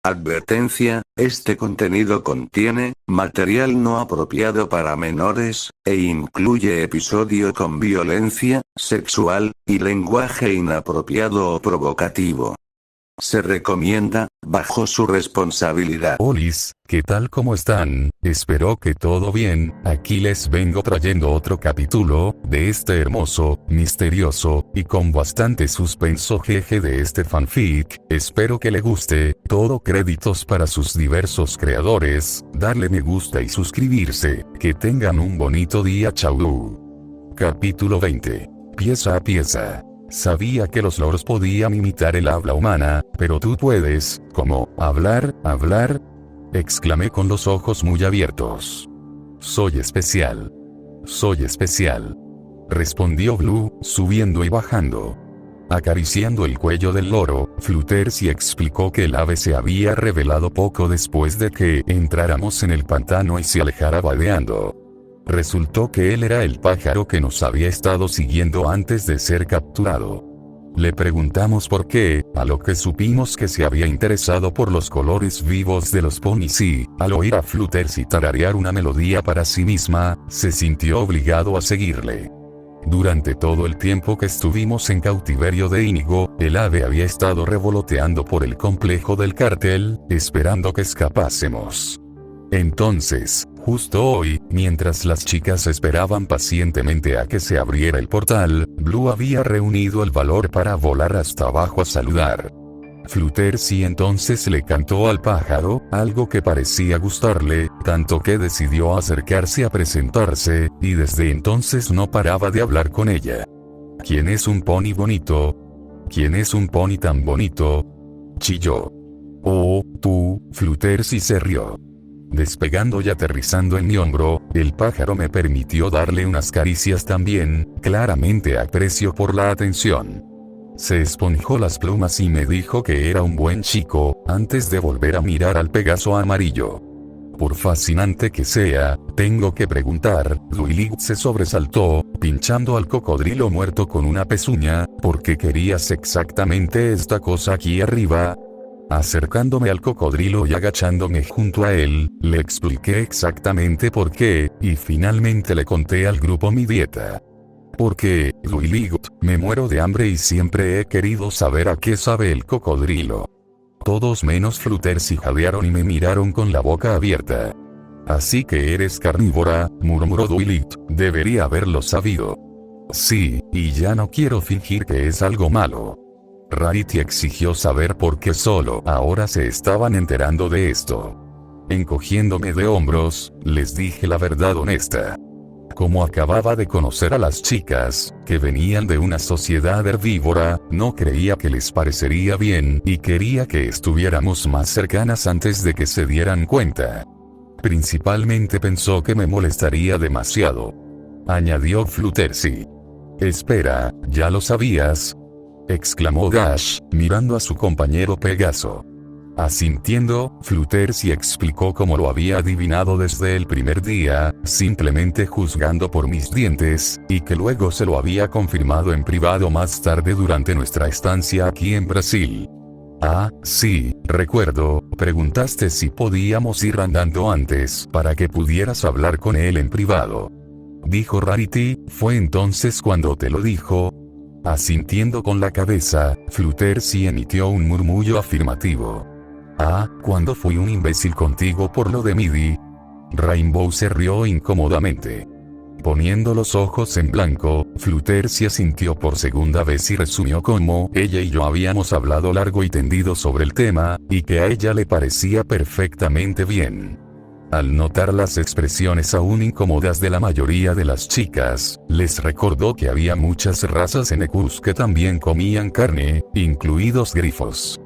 Advertencia, este contenido contiene material no apropiado para menores, e incluye episodio con violencia sexual y lenguaje inapropiado o provocativo. Se recomienda, bajo su responsabilidad. Olis, ¿qué tal? ¿Cómo están? Espero que todo bien. Aquí les vengo trayendo otro capítulo de este hermoso, misterioso y con bastante suspenso jeje de este fanfic. Espero que le guste. Todo créditos para sus diversos creadores. Darle me gusta y suscribirse. Que tengan un bonito día. Chau. Capítulo 20. Pieza a pieza. Sabía que los loros podían imitar el habla humana, pero tú puedes, ¿cómo? ¿Hablar? Exclamé con los ojos muy abiertos. Soy especial. Soy especial. Respondió Blue, subiendo y bajando. Acariciando el cuello del loro, Fluttershy explicó que el ave se había revelado poco después de que entráramos en el pantano y se alejara vadeando. Resultó que él era el pájaro que nos había estado siguiendo antes de ser capturado. Le preguntamos por qué, a lo que supimos que se había interesado por los colores vivos de los ponis y, al oír a Fluttershy tararear una melodía para sí misma, se sintió obligado a seguirle. Durante todo el tiempo que estuvimos en cautiverio de Inigo, el ave había estado revoloteando por el complejo del cartel, esperando que escapásemos. Entonces, justo hoy, mientras las chicas esperaban pacientemente a que se abriera el portal, Blue había reunido el valor para volar hasta abajo a saludar. Fluttershy entonces le cantó al pájaro, algo que parecía gustarle, tanto que decidió acercarse a presentarse, y desde entonces no paraba de hablar con ella. ¿Quién es un pony bonito? ¿Quién es un pony tan bonito? Chilló. Oh, tú, Fluttershy se rió. Despegando y aterrizando en mi hombro, el pájaro me permitió darle unas caricias también, claramente aprecio por la atención. Se esponjó las plumas y me dijo que era un buen chico, antes de volver a mirar al Pegaso amarillo. Por fascinante que sea, tengo que preguntar, Duilig se sobresaltó, pinchando al cocodrilo muerto con una pezuña, ¿por qué querías exactamente esta cosa aquí arriba? Acercándome al cocodrilo y agachándome junto a él, le expliqué exactamente por qué, y finalmente le conté al grupo mi dieta. Porque, Duiligut, me muero de hambre y siempre he querido saber a qué sabe el cocodrilo. Todos menos Fluttershy jadearon y me miraron con la boca abierta. Así que eres carnívora, murmuró Duiligut, debería haberlo sabido. Sí, y ya no quiero fingir que es algo malo. Rarity exigió saber por qué solo ahora se estaban enterando de esto. Encogiéndome de hombros, les dije la verdad honesta. Como acababa de conocer a las chicas, que venían de una sociedad herbívora, no creía que les parecería bien y quería que estuviéramos más cercanas antes de que se dieran cuenta. Principalmente pensó que me molestaría demasiado. Añadió Fluttershy. Espera, ¿ya lo sabías? Exclamó Gash, mirando a su compañero Pegaso. Asintiendo, Fluttershy explicó cómo lo había adivinado desde el primer día, simplemente juzgando por mis dientes, y que luego se lo había confirmado en privado más tarde durante nuestra estancia aquí en Brasil. Ah, sí, recuerdo, preguntaste si podíamos ir andando antes para que pudieras hablar con él en privado. Dijo Rarity, ¿fue entonces cuando te lo dijo? Asintiendo con la cabeza, Fluttershy emitió un murmullo afirmativo. Ah, ¿cuándo fui un imbécil contigo por lo de Midi? Rainbow se rió incómodamente. Poniendo los ojos en blanco, Fluttershy asintió por segunda vez y resumió cómo ella y yo habíamos hablado largo y tendido sobre el tema, y que a ella le parecía perfectamente bien. Al notar las expresiones aún incómodas de la mayoría de las chicas, les recordó que había muchas razas en Ecus que también comían carne, incluidos grifos.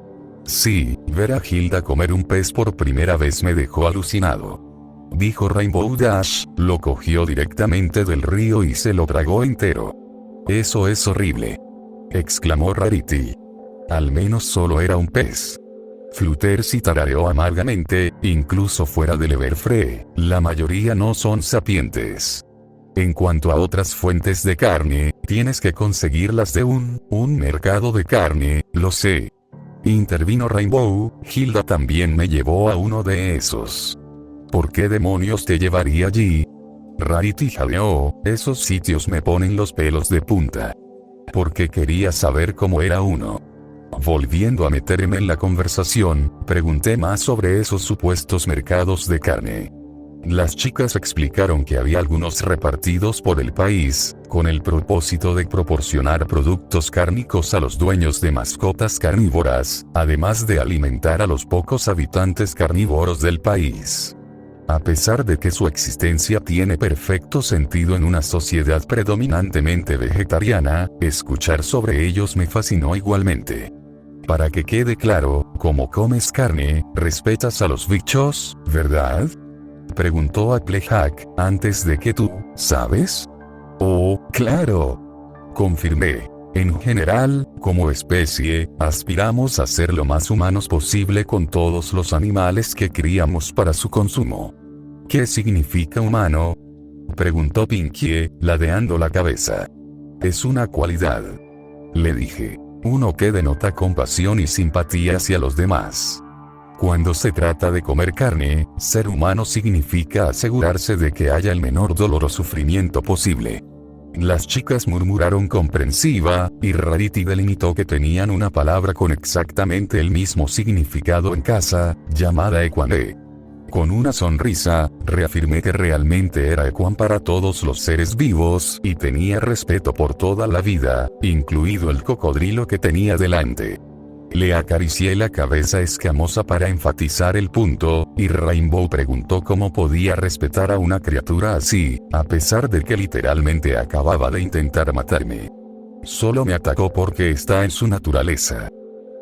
Sí, ver a Hilda comer un pez por primera vez me dejó alucinado. Dijo Rainbow Dash, lo cogió directamente del río y se lo tragó entero. Eso es horrible. Exclamó Rarity. Al menos solo era un pez. Fluttershy tarareó amargamente, incluso fuera del Everfree, la mayoría no son sapientes. En cuanto a otras fuentes de carne, tienes que conseguirlas de un mercado de carne, lo sé. Intervino Rainbow, Hilda también me llevó a uno de esos. ¿Por qué demonios te llevaría allí? Rarity jadeó, esos sitios me ponen los pelos de punta. Porque quería saber cómo era uno. Volviendo a meterme en la conversación, pregunté más sobre esos supuestos mercados de carne. Las chicas explicaron que había algunos repartidos por el país, con el propósito de proporcionar productos cárnicos a los dueños de mascotas carnívoras, además de alimentar a los pocos habitantes carnívoros del país. A pesar de que su existencia tiene perfecto sentido en una sociedad predominantemente vegetariana, escuchar sobre ellos me fascinó igualmente. Para que quede claro, como comes carne, respetas a los bichos, ¿verdad? Preguntó Applejack, antes de que tú, ¿sabes? Oh, claro. Confirmé. En general, como especie, aspiramos a ser lo más humanos posible con todos los animales que criamos para su consumo. ¿Qué significa humano? Preguntó Pinkie, ladeando la cabeza. Es una cualidad. Le dije. Uno que denota compasión y simpatía hacia los demás. Cuando se trata de comer carne, ser humano significa asegurarse de que haya el menor dolor o sufrimiento posible. Las chicas murmuraron comprensiva, y Rarity delimitó que tenían una palabra con exactamente el mismo significado en casa, llamada ecuané. Con una sonrisa, reafirmé que realmente era ecuán para todos los seres vivos y tenía respeto por toda la vida, incluido el cocodrilo que tenía delante. Le acaricié la cabeza escamosa para enfatizar el punto, y Rainbow preguntó cómo podía respetar a una criatura así, a pesar de que literalmente acababa de intentar matarme. Solo me atacó porque está en su naturaleza.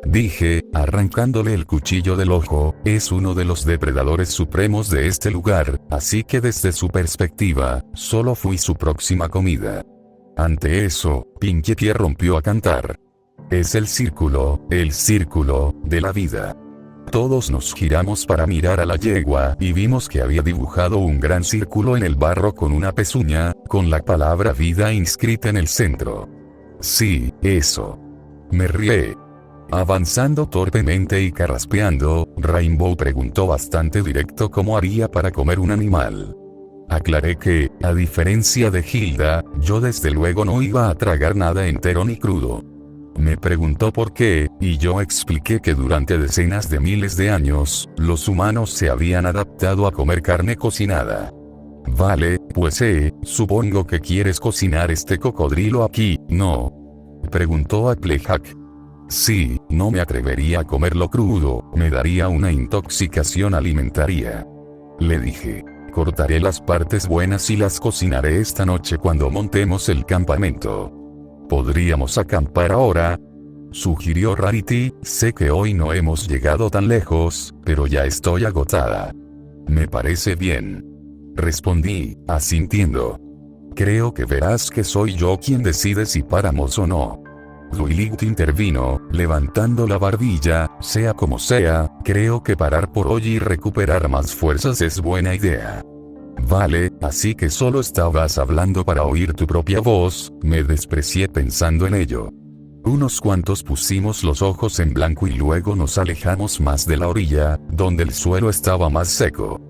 Dije, arrancándole el cuchillo del ojo, es uno de los depredadores supremos de este lugar, así que desde su perspectiva, solo fui su próxima comida. Ante eso, Pinkie rompió a cantar. Es el círculo de la vida. Todos nos giramos para mirar a la yegua y vimos que había dibujado un gran círculo en el barro con una pezuña, con la palabra vida inscrita en el centro. Sí, eso. Me rié. Avanzando torpemente y carraspeando, Rainbow preguntó bastante directo cómo haría para comer un animal. Aclaré que, a diferencia de Hilda, yo desde luego no iba a tragar nada entero ni crudo. Me preguntó por qué, y yo expliqué que durante decenas de miles de años, los humanos se habían adaptado a comer carne cocinada. Vale, pues supongo que quieres cocinar este cocodrilo aquí, ¿no? Preguntó Applejack. Sí, no me atrevería a comerlo crudo, me daría una intoxicación alimentaria. Le dije. Cortaré las partes buenas y las cocinaré esta noche cuando montemos el campamento. ¿Podríamos acampar ahora? Sugirió Rarity, sé que hoy no hemos llegado tan lejos, pero ya estoy agotada. Me parece bien. Respondí, asintiendo. Creo que verás que soy yo quien decide si paramos o no. Duiligt intervino, levantando la barbilla, sea como sea, creo que parar por hoy y recuperar más fuerzas es buena idea. Vale, así que solo estabas hablando para oír tu propia voz, me desprecié pensando en ello. Unos cuantos pusimos los ojos en blanco y luego nos alejamos más de la orilla, donde el suelo estaba más seco.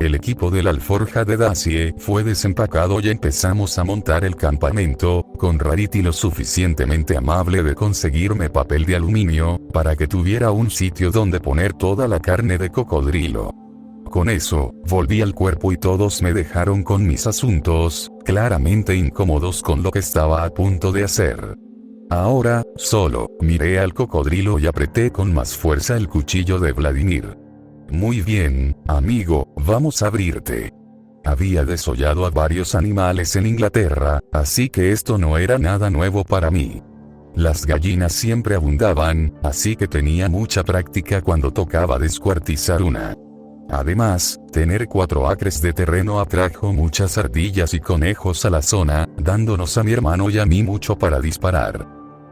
El equipo de la alforja de Dacie fue desempacado y empezamos a montar el campamento, con Rarity lo suficientemente amable de conseguirme papel de aluminio, para que tuviera un sitio donde poner toda la carne de cocodrilo. Con eso, volví al cuerpo y todos me dejaron con mis asuntos, claramente incómodos con lo que estaba a punto de hacer. Ahora, solo, miré al cocodrilo y apreté con más fuerza el cuchillo de Vladimir. Muy bien, amigo, vamos a abrirte. Había desollado a varios animales en Inglaterra, así que esto no era nada nuevo para mí. Las gallinas siempre abundaban, así que tenía mucha práctica cuando tocaba descuartizar una. Además, tener 4 acres de terreno atrajo muchas ardillas y conejos a la zona, dándonos a mi hermano y a mí mucho para disparar.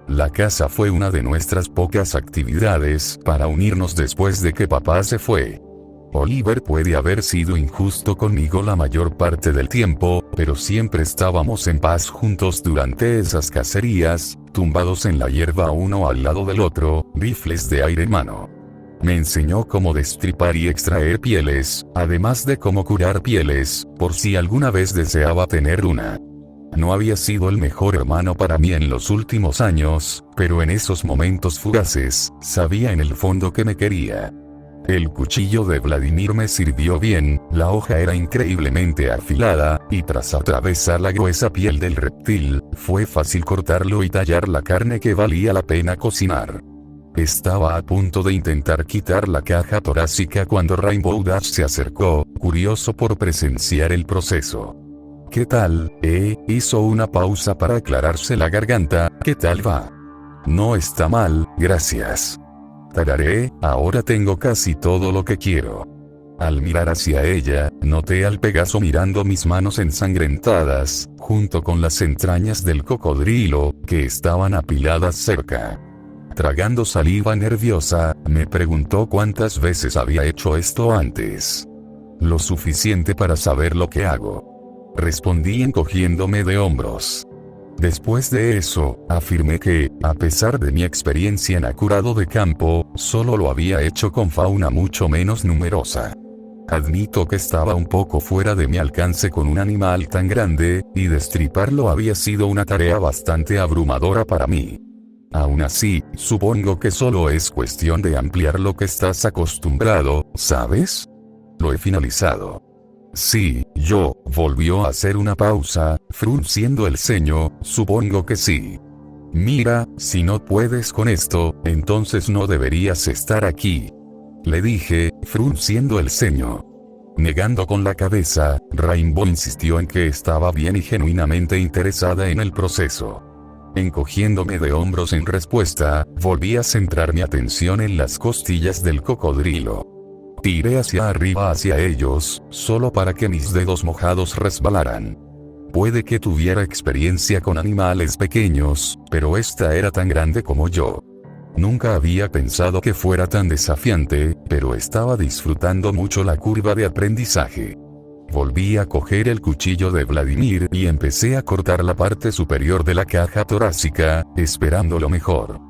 La caza fue una de nuestras pocas actividades para unirnos después de que papá se fue. Oliver puede haber sido injusto conmigo la mayor parte del tiempo, pero siempre estábamos en paz juntos durante esas cacerías, tumbados en la hierba uno al lado del otro, rifles de aire en mano. Me enseñó cómo destripar y extraer pieles, además de cómo curar pieles, por si alguna vez deseaba tener una. No había sido el mejor hermano para mí en los últimos años, pero en esos momentos fugaces, sabía en el fondo que me quería. El cuchillo de Vladimir me sirvió bien, la hoja era increíblemente afilada, y tras atravesar la gruesa piel del reptil, fue fácil cortarlo y tallar la carne que valía la pena cocinar. Estaba a punto de intentar quitar la caja torácica cuando Rainbow Dash se acercó, curioso por presenciar el proceso. ¿Qué tal, Hizo una pausa para aclararse la garganta. ¿Qué tal va? No está mal, gracias. Tararé, ahora tengo casi todo lo que quiero. Al mirar hacia ella, noté al Pegaso mirando mis manos ensangrentadas, junto con las entrañas del cocodrilo, que estaban apiladas cerca. Tragando saliva nerviosa, me preguntó cuántas veces había hecho esto antes. Lo suficiente para saber lo que hago. Respondí encogiéndome de hombros. Después de eso, afirmé que, a pesar de mi experiencia en acurado de campo, solo lo había hecho con fauna mucho menos numerosa. Admito que estaba un poco fuera de mi alcance con un animal tan grande, y destriparlo había sido una tarea bastante abrumadora para mí. Aún así, supongo que solo es cuestión de ampliar lo que estás acostumbrado, ¿sabes? Lo he finalizado. Sí, volvió a hacer una pausa, frunciendo el ceño, supongo que sí. Mira, si no puedes con esto, entonces no deberías estar aquí. Le dije, frunciendo el ceño. Negando con la cabeza, Rainbow insistió en que estaba bien y genuinamente interesada en el proceso. Encogiéndome de hombros en respuesta, volví a centrar mi atención en las costillas del cocodrilo. Tiré hacia arriba hacia ellos, solo para que mis dedos mojados resbalaran. Puede que tuviera experiencia con animales pequeños, pero esta era tan grande como yo. Nunca había pensado que fuera tan desafiante, pero estaba disfrutando mucho la curva de aprendizaje. Volví a coger el cuchillo de Vladimir y empecé a cortar la parte superior de la caja torácica, esperando lo mejor.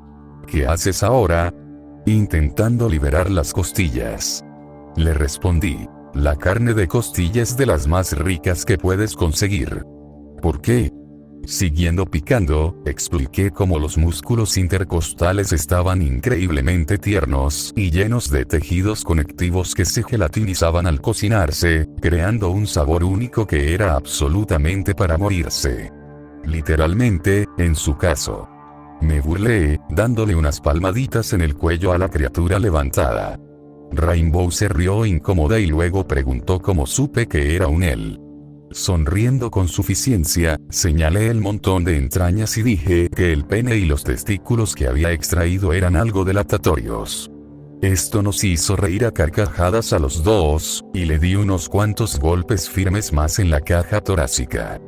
¿Qué haces ahora? Intentando liberar las costillas. Le respondí, la carne de costilla es de las más ricas que puedes conseguir. ¿Por qué? Siguiendo picando, expliqué cómo los músculos intercostales estaban increíblemente tiernos y llenos de tejidos conectivos que se gelatinizaban al cocinarse, creando un sabor único que era absolutamente para morirse. Literalmente, en su caso. Me burlé, dándole unas palmaditas en el cuello a la criatura levantada. Rainbow se rió incómoda y luego preguntó cómo supe que era un él. Sonriendo con suficiencia, señalé el montón de entrañas y dije que el pene y los testículos que había extraído eran algo delatatorios. Esto nos hizo reír a carcajadas a los dos, y le di unos cuantos golpes firmes más en la caja torácica.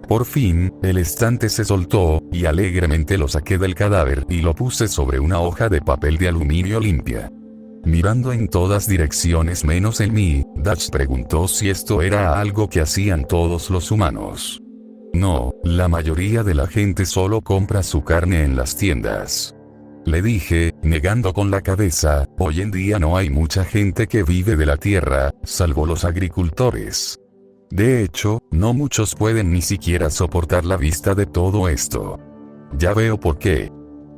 Por fin, el estante se soltó, y alegremente lo saqué del cadáver y lo puse sobre una hoja de papel de aluminio limpia. Mirando en todas direcciones menos en mí, Dash preguntó si esto era algo que hacían todos los humanos. No, la mayoría de la gente solo compra su carne en las tiendas. Le dije, negando con la cabeza, hoy en día no hay mucha gente que vive de la tierra, salvo los agricultores. De hecho, no muchos pueden ni siquiera soportar la vista de todo esto. Ya veo por qué.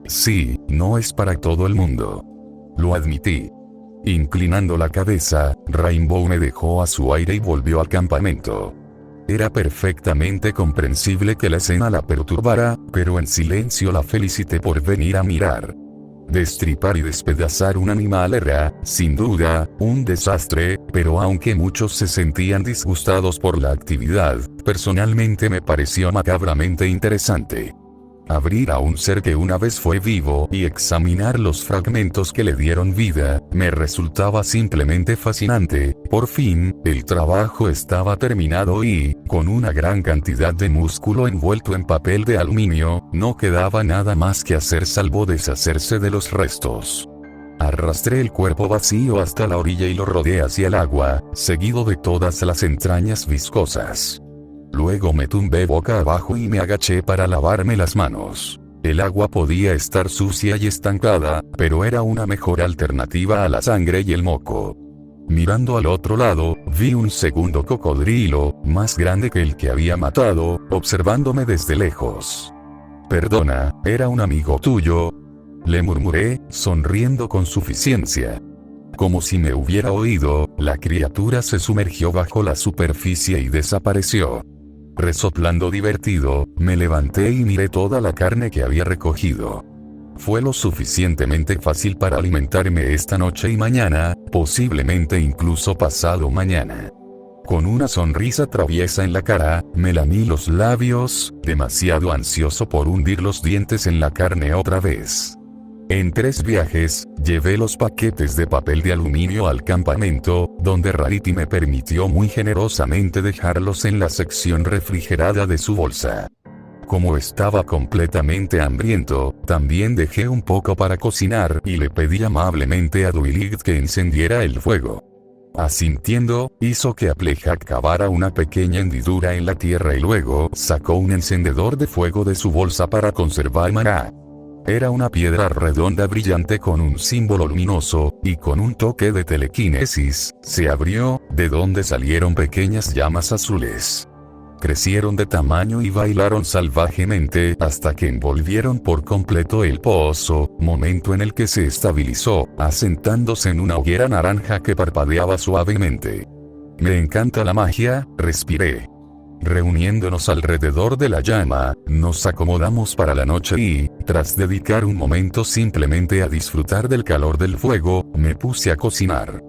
Sí, no es para todo el mundo. Lo admití. Inclinando la cabeza, Rainbow me dejó a su aire y volvió al campamento. Era perfectamente comprensible que la escena la perturbara, pero en silencio la felicité por venir a mirar. Destripar y despedazar un animal era, sin duda, un desastre, pero aunque muchos se sentían disgustados por la actividad, personalmente me pareció macabramente interesante. Abrir a un ser que una vez fue vivo y examinar los fragmentos que le dieron vida, me resultaba simplemente fascinante. Por fin, el trabajo estaba terminado y, con una gran cantidad de músculo envuelto en papel de aluminio, no quedaba nada más que hacer salvo deshacerse de los restos. Arrastré el cuerpo vacío hasta la orilla y lo rodeé hacia el agua, seguido de todas las entrañas viscosas. Luego me tumbé boca abajo y me agaché para lavarme las manos. El agua podía estar sucia y estancada, pero era una mejor alternativa a la sangre y el moco. Mirando al otro lado, vi un segundo cocodrilo, más grande que el que había matado, observándome desde lejos. «Perdona, ¿era un amigo tuyo?», le murmuré, sonriendo con suficiencia. Como si me hubiera oído, la criatura se sumergió bajo la superficie y desapareció. Resoplando divertido, me levanté y miré toda la carne que había recogido. Fue lo suficientemente fácil para alimentarme esta noche y mañana, posiblemente incluso pasado mañana. Con una sonrisa traviesa en la cara, me lamí los labios, demasiado ansioso por hundir los dientes en la carne otra vez. En 3 viajes, llevé los paquetes de papel de aluminio al campamento, donde Rarity me permitió muy generosamente dejarlos en la sección refrigerada de su bolsa. Como estaba completamente hambriento, también dejé un poco para cocinar y le pedí amablemente a Duilig que encendiera el fuego. Asintiendo, hizo que Applejack cavara una pequeña hendidura en la tierra y luego sacó un encendedor de fuego de su bolsa para conservar maná. Era una piedra redonda brillante con un símbolo luminoso, y con un toque de telequinesis, se abrió, de donde salieron pequeñas llamas azules. Crecieron de tamaño y bailaron salvajemente hasta que envolvieron por completo el pozo, momento en el que se estabilizó, asentándose en una hoguera naranja que parpadeaba suavemente. «Me encanta la magia», respiré. Reuniéndonos alrededor de la llama, nos acomodamos para la noche y, tras dedicar un momento simplemente a disfrutar del calor del fuego, me puse a cocinar.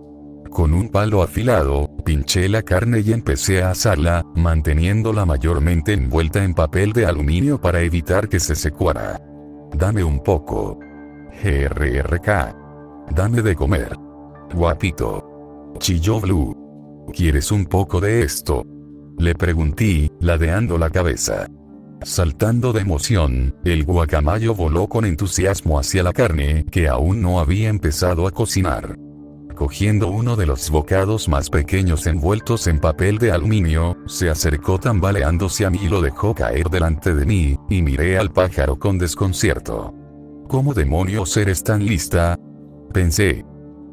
Con un palo afilado, pinché la carne y empecé a asarla, manteniéndola mayormente envuelta en papel de aluminio para evitar que se secuara. «Dame un poco. GRRK. Dame de comer. Guapito», chilló Blue. «¿Quieres un poco de esto?», le pregunté, ladeando la cabeza. Saltando de emoción, el guacamayo voló con entusiasmo hacia la carne que aún no había empezado a cocinar. Cogiendo uno de los bocados más pequeños envueltos en papel de aluminio, se acercó tambaleándose a mí y lo dejó caer delante de mí, y miré al pájaro con desconcierto. «¿Cómo demonios eres tan lista?», pensé.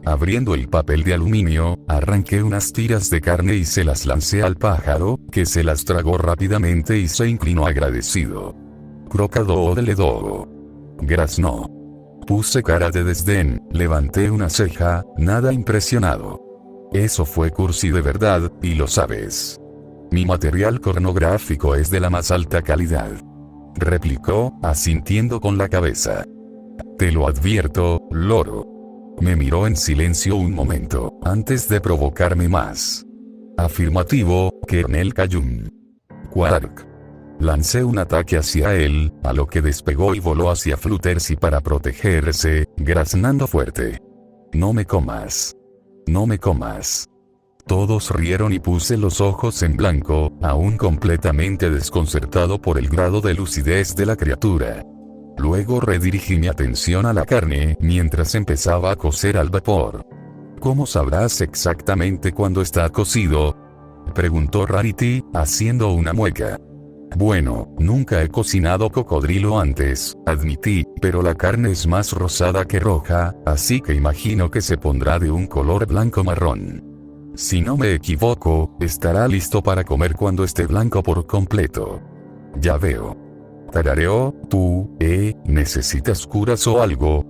Abriendo el papel de aluminio, arranqué unas tiras de carne y se las lancé al pájaro, que se las tragó rápidamente y se inclinó agradecido. «Crocodile-dogo», graznó. Puse cara de desdén, levanté una ceja, nada impresionado. «Eso fue cursi de verdad, y lo sabes. Mi material pornográfico es de la más alta calidad», replicó, asintiendo con la cabeza. «Te lo advierto, loro». Me miró en silencio un momento, antes de provocarme más. «Afirmativo, Kernel Cayun». «Quark». Lancé un ataque hacia él, a lo que despegó y voló hacia Fluttershy para protegerse, graznando fuerte. «No me comas. No me comas». Todos rieron y puse los ojos en blanco, aún completamente desconcertado por el grado de lucidez de la criatura. Luego redirigí mi atención a la carne mientras empezaba a cocer al vapor. «¿Cómo sabrás exactamente cuándo está cocido?», preguntó Rarity, haciendo una mueca. «Bueno, nunca he cocinado cocodrilo antes», admití, «pero la carne es más rosada que roja, así que imagino que se pondrá de un color blanco-marrón. Si no me equivoco, estará listo para comer cuando esté blanco por completo». «Ya veo». Tarareó. «¿Tú, necesitas curas o algo?».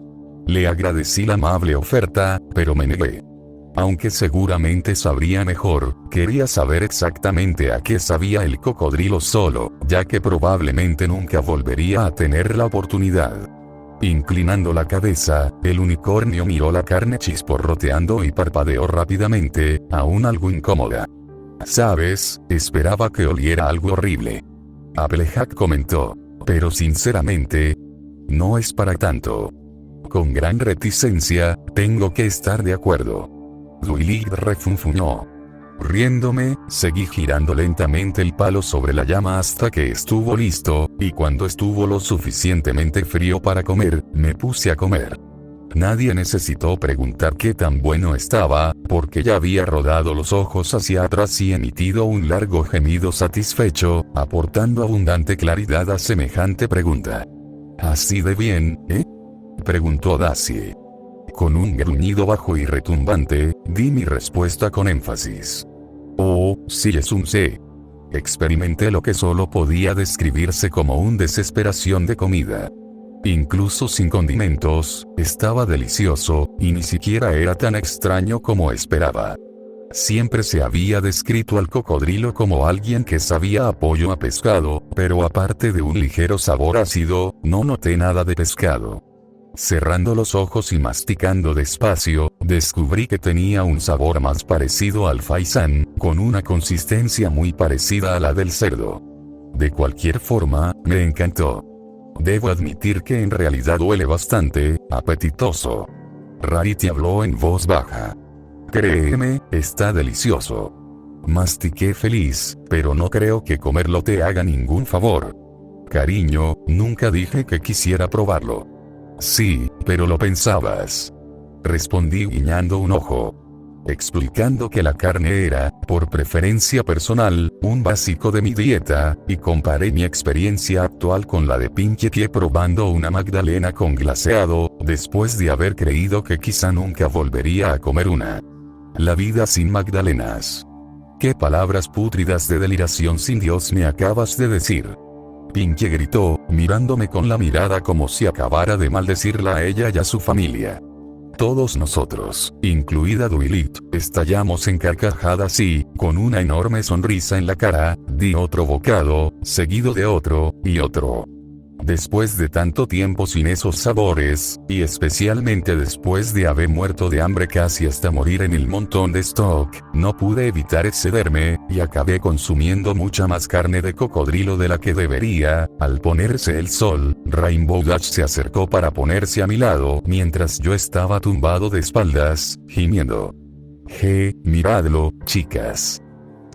Le agradecí la amable oferta, pero me negué. Aunque seguramente sabría mejor, quería saber exactamente a qué sabía el cocodrilo solo, ya que probablemente nunca volvería a tener la oportunidad. Inclinando la cabeza, el unicornio miró la carne chisporroteando y parpadeó rápidamente, aún algo incómoda. «¿Sabes? Esperaba que oliera algo horrible». Applejack comentó. «Pero sinceramente, no es para tanto». Con gran reticencia, tengo que estar de acuerdo. Duilig refunfuñó. Riéndome, seguí girando lentamente el palo sobre la llama hasta que estuvo listo, y cuando estuvo lo suficientemente frío para comer, me puse a comer. Nadie necesitó preguntar qué tan bueno estaba, porque ya había rodado los ojos hacia atrás y emitido un largo gemido satisfecho, aportando abundante claridad a semejante pregunta. ¿Así de bien, preguntó Daisy. Con un gruñido bajo y retumbante, di mi respuesta con énfasis. Oh, sí, es un sí. Experimenté lo que solo podía describirse como una desesperación de comida. Incluso sin condimentos, estaba delicioso, y ni siquiera era tan extraño como esperaba. Siempre se había descrito al cocodrilo como alguien que sabía a pollo a pescado, pero aparte de un ligero sabor ácido, no noté nada de pescado. Cerrando los ojos y masticando despacio, descubrí que tenía un sabor más parecido al faisán, con una consistencia muy parecida a la del cerdo. De cualquier forma, me encantó. Debo admitir que en realidad huele bastante apetitoso. Rarity habló en voz baja. Créeme, está delicioso. Mastiqué feliz, pero no creo que comerlo te haga ningún favor. Cariño, nunca dije que quisiera probarlo. Sí, pero lo pensabas. Respondí guiñando un ojo. Explicando que la carne era, por preferencia personal, un básico de mi dieta, y comparé mi experiencia actual con la de Pinkie probando una magdalena con glaseado, después de haber creído que quizá nunca volvería a comer una. La vida sin magdalenas. ¿Qué palabras pútridas de deliración sin Dios me acabas de decir? Pinkie gritó, mirándome con la mirada como si acabara de maldecirla a ella y a su familia. Todos nosotros, incluida Dwight, estallamos en carcajadas y, con una enorme sonrisa en la cara, di otro bocado, seguido de otro, y otro. Después de tanto tiempo sin esos sabores, y especialmente después de haber muerto de hambre casi hasta morir en el montón de stock, no pude evitar excederme, y acabé consumiendo mucha más carne de cocodrilo de la que debería. Al ponerse el sol, Rainbow Dash se acercó para ponerse a mi lado mientras yo estaba tumbado de espaldas, gimiendo. Miradlo, chicas.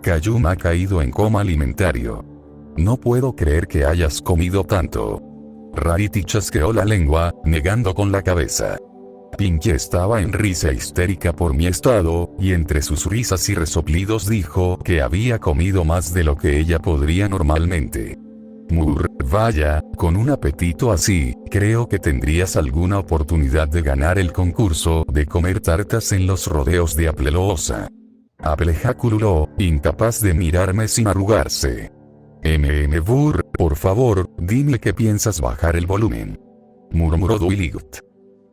Kayuma ha caído en coma alimentario. No puedo creer que hayas comido tanto. Rarity chasqueó la lengua, negando con la cabeza. Pinkie estaba en risa histérica por mi estado, y entre sus risas y resoplidos dijo que había comido más de lo que ella podría normalmente. Vaya, con un apetito así, creo que tendrías alguna oportunidad de ganar el concurso de comer tartas en los rodeos de Appleloosa. Apple ejaculó, incapaz de mirarme sin arrugarse. Burr, por favor, dime que piensas bajar el volumen. Murmuró Dwight.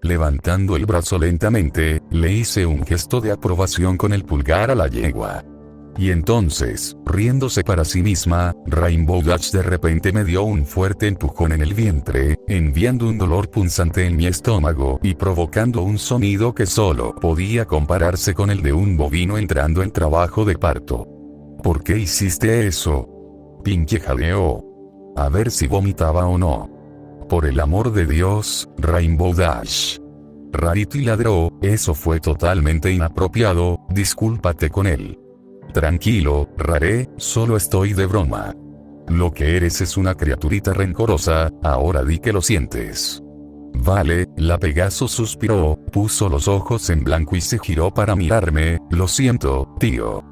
Levantando el brazo lentamente, le hice un gesto de aprobación con el pulgar a la yegua. Y entonces, riéndose para sí misma, Rainbow Dash de repente me dio un fuerte empujón en el vientre, enviando un dolor punzante en mi estómago y provocando un sonido que solo podía compararse con el de un bovino entrando en trabajo de parto. ¿Por qué hiciste eso? Pinkie jadeó. A ver si vomitaba o no. Por el amor de Dios, Rainbow Dash. Rarity ladró, eso fue totalmente inapropiado, discúlpate con él. Tranquilo, Rare, solo estoy de broma. Lo que eres es una criaturita rencorosa, ahora di que lo sientes. Vale, la Pegaso suspiró, puso los ojos en blanco y se giró para mirarme, lo siento, tío.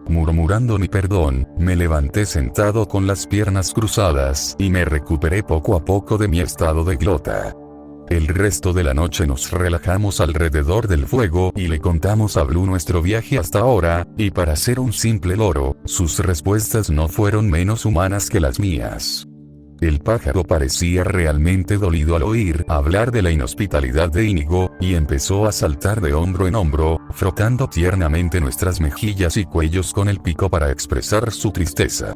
Murmurando mi perdón, me levanté sentado con las piernas cruzadas y me recuperé poco a poco de mi estado de glota. El resto de la noche nos relajamos alrededor del fuego y le contamos a Blue nuestro viaje hasta ahora, y para ser un simple loro, sus respuestas no fueron menos humanas que las mías. El pájaro parecía realmente dolido al oír hablar de la inhospitalidad de Inigo, y empezó a saltar de hombro en hombro, frotando tiernamente nuestras mejillas y cuellos con el pico para expresar su tristeza.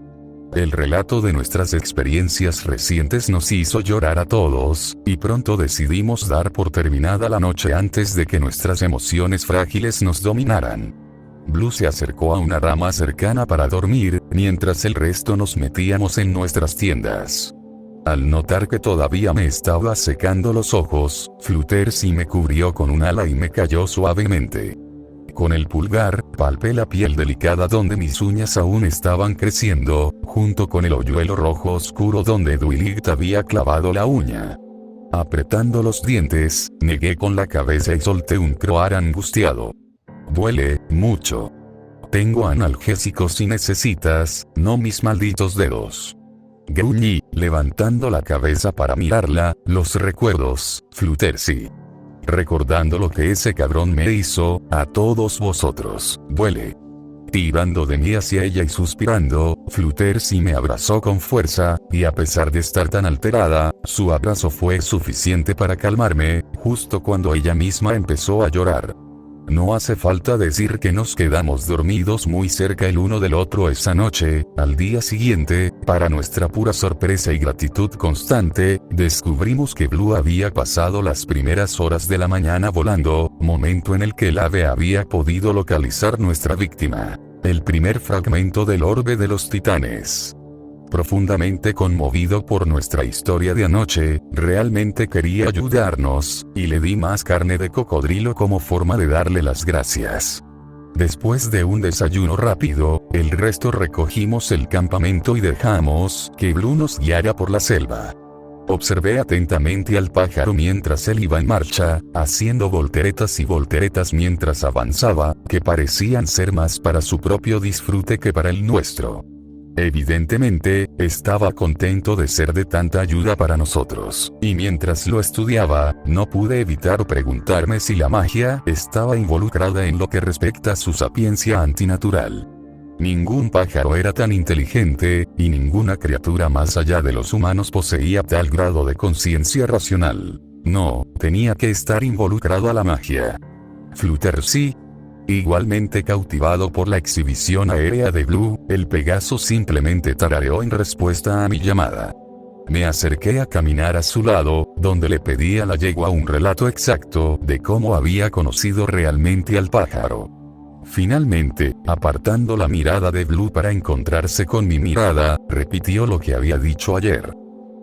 El relato de nuestras experiencias recientes nos hizo llorar a todos, y pronto decidimos dar por terminada la noche antes de que nuestras emociones frágiles nos dominaran. Blue se acercó a una rama cercana para dormir, mientras el resto nos metíamos en nuestras tiendas. Al notar que todavía me estaba secando los ojos, Flutters me cubrió con un ala y me cayó suavemente. Con el pulgar, palpé la piel delicada donde mis uñas aún estaban creciendo, junto con el hoyuelo rojo oscuro donde Dwight había clavado la uña. Apretando los dientes, negué con la cabeza y solté un croar angustiado. Duele mucho. Tengo analgésicos si necesitas, no mis malditos dedos. Gruñí, levantando la cabeza para mirarla. Los recuerdos, Fluttershy. Recordando lo que ese cabrón me hizo, a todos vosotros, vuele. Tirando de mí hacia ella y suspirando, Fluttershy me abrazó con fuerza, y a pesar de estar tan alterada, su abrazo fue suficiente para calmarme, justo cuando ella misma empezó a llorar. No hace falta decir que nos quedamos dormidos muy cerca el uno del otro esa noche. Al día siguiente, para nuestra pura sorpresa y gratitud constante, descubrimos que Blue había pasado las primeras horas de la mañana volando, momento en el que el ave había podido localizar nuestra víctima. El primer fragmento del orbe de los titanes. Profundamente conmovido por nuestra historia de anoche, realmente quería ayudarnos, y le di más carne de cocodrilo como forma de darle las gracias. Después de un desayuno rápido, el resto recogimos el campamento y dejamos que Blue nos guiara por la selva. Observé atentamente al pájaro mientras él iba en marcha, haciendo volteretas y volteretas mientras avanzaba, que parecían ser más para su propio disfrute que para el nuestro. Evidentemente, estaba contento de ser de tanta ayuda para nosotros, y mientras lo estudiaba, no pude evitar preguntarme si la magia estaba involucrada en lo que respecta a su sapiencia antinatural. Ningún pájaro era tan inteligente, y ninguna criatura más allá de los humanos poseía tal grado de conciencia racional. No, tenía que estar involucrado a la magia. Fluttershy. Igualmente cautivado por la exhibición aérea de Blue, el Pegaso simplemente tarareó en respuesta a mi llamada. Me acerqué a caminar a su lado, donde le pedí a la yegua un relato exacto de cómo había conocido realmente al pájaro. Finalmente, apartando la mirada de Blue para encontrarse con mi mirada, repitió lo que había dicho ayer.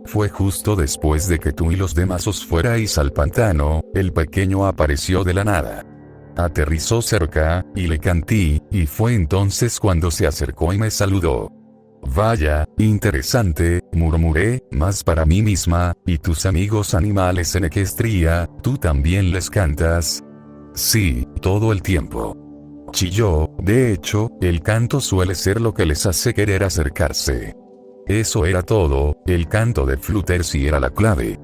Fue justo después de que tú y los demás os fuerais al pantano, el pequeño apareció de la nada. Aterrizó cerca, y le canté, y fue entonces cuando se acercó y me saludó. Vaya, interesante, murmuré, más para mí misma, ¿y tus amigos animales en Equestria, tú también les cantas? Sí, todo el tiempo. Chilló, de hecho, el canto suele ser lo que les hace querer acercarse. Eso era todo, el canto de Fluttershy era la clave.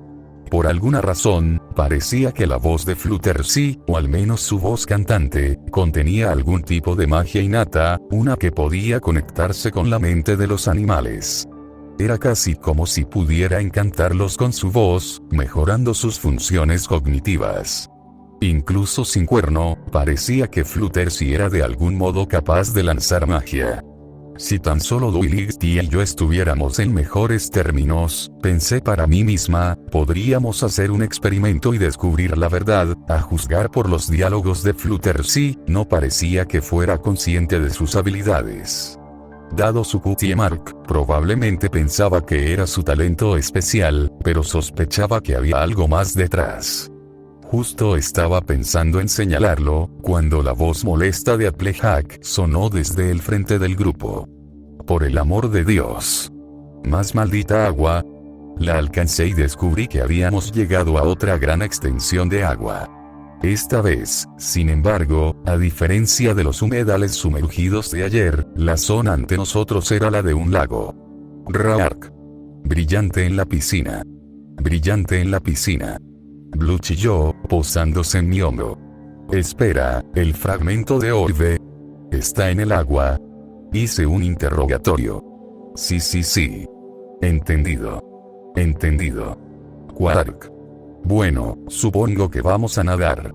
Por alguna razón, parecía que la voz de Fluttershy, o al menos su voz cantante, contenía algún tipo de magia innata, una que podía conectarse con la mente de los animales. Era casi como si pudiera encantarlos con su voz, mejorando sus funciones cognitivas. Incluso sin cuerno, parecía que Fluttershy era de algún modo capaz de lanzar magia. Si tan solo Duiligty y yo estuviéramos en mejores términos, pensé para mí misma, podríamos hacer un experimento y descubrir la verdad. A juzgar por los diálogos de Fluttershy, no parecía que fuera consciente de sus habilidades. Dado su cutie mark, probablemente pensaba que era su talento especial, pero sospechaba que había algo más detrás. Justo estaba pensando en señalarlo, cuando la voz molesta de Applejack sonó desde el frente del grupo. Por el amor de Dios. Más maldita agua. La alcancé y descubrí que habíamos llegado a otra gran extensión de agua. Esta vez, sin embargo, a diferencia de los humedales sumergidos de ayer, la zona ante nosotros era la de un lago. Raark. Brillante en la piscina. Brillante en la piscina. Blue chilló, posándose en mi hombro. Espera, el fragmento de orbe. ¿Está en el agua? Hice un interrogatorio. Sí. Entendido. Quark. Bueno, supongo que vamos a nadar.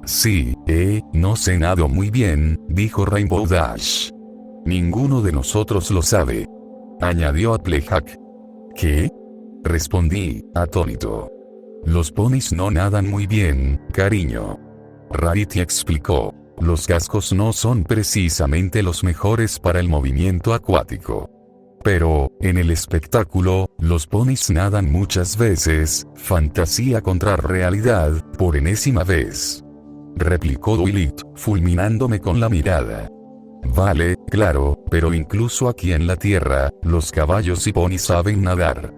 Sí, no sé nado muy bien, dijo Rainbow Dash. Ninguno de nosotros lo sabe. Añadió Applejack. ¿Qué? Respondí, atónito. Los ponis no nadan muy bien, cariño. Rarity explicó. Los cascos no son precisamente los mejores para el movimiento acuático. Pero, en el espectáculo, los ponis nadan muchas veces, fantasía contra realidad, por enésima vez. Replicó Duilit, fulminándome con la mirada. Vale, claro, pero incluso aquí en la Tierra, los caballos y ponis saben nadar.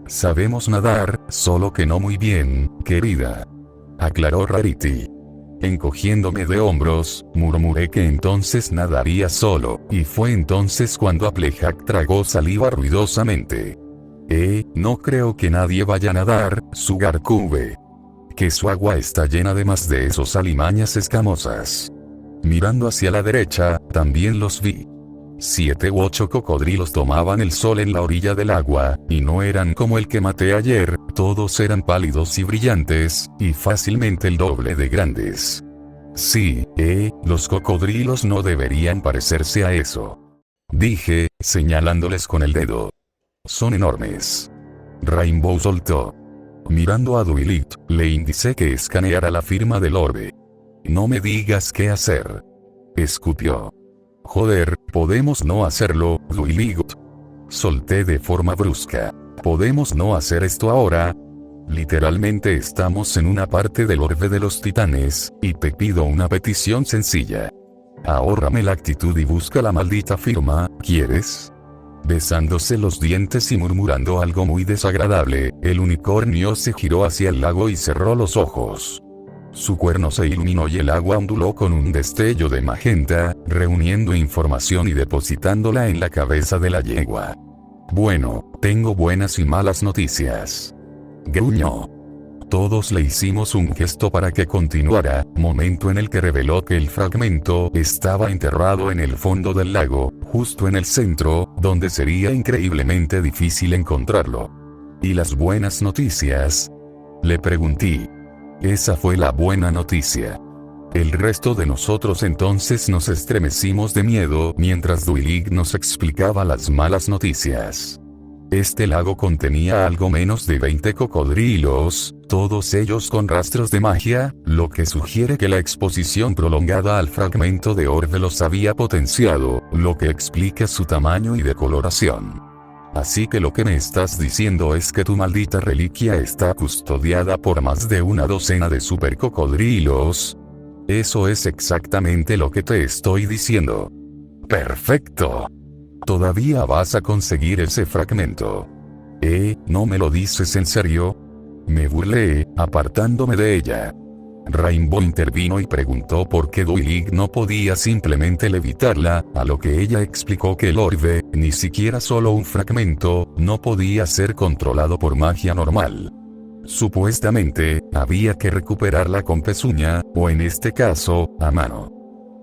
Sabemos nadar, solo que no muy bien, querida. Aclaró Rarity. Encogiéndome de hombros, murmuré que entonces nadaría solo, y fue entonces cuando Applejack tragó saliva ruidosamente. No creo que nadie vaya a nadar, Sugar Cube. Que su agua está llena de más de esos alimañas escamosas. Mirando hacia la derecha, también los vi. 7 u 8 cocodrilos tomaban el sol en la orilla del agua, y no eran como el que maté ayer, todos eran pálidos y brillantes, y fácilmente el doble de grandes. Sí, los cocodrilos no deberían parecerse a eso. Dije, señalándoles con el dedo. Son enormes. Rainbow soltó. Mirando a Dwight, le indicé que escaneara la firma del orbe. No me digas qué hacer. Escupió. Joder, podemos no hacerlo, Dwight. Solté de forma brusca. ¿Podemos no hacer esto ahora? Literalmente estamos en una parte del orbe de los titanes, y te pido una petición sencilla. Ahórrame la actitud y busca la maldita firma, ¿quieres? Besándose los dientes y murmurando algo muy desagradable, el unicornio se giró hacia el lago y cerró los ojos. Su cuerno se iluminó y el agua onduló con un destello de magenta, reuniendo información y depositándola en la cabeza de la yegua. Bueno, tengo buenas y malas noticias. Gruñó. Todos le hicimos un gesto para que continuara, momento en el que reveló que el fragmento estaba enterrado en el fondo del lago, justo en el centro, donde sería increíblemente difícil encontrarlo. ¿Y las buenas noticias? Le pregunté. Esa fue la buena noticia. El resto de nosotros entonces nos estremecimos de miedo mientras Dwight nos explicaba las malas noticias. Este lago contenía algo menos de 20 cocodrilos, todos ellos con rastros de magia, lo que sugiere que la exposición prolongada al fragmento de orbe los había potenciado, lo que explica su tamaño y decoloración. Así que lo que me estás diciendo es que tu maldita reliquia está custodiada por más de una docena de supercocodrilos. Eso es exactamente lo que te estoy diciendo. Perfecto. ¿Todavía vas a conseguir ese fragmento? ¿No me lo dices en serio? Me burlé, apartándome de ella. Rainbow intervino y preguntó por qué Dwight no podía simplemente levitarla, a lo que ella explicó que el orbe, ni siquiera solo un fragmento, no podía ser controlado por magia normal. Supuestamente, había que recuperarla con pezuña, o en este caso, a mano.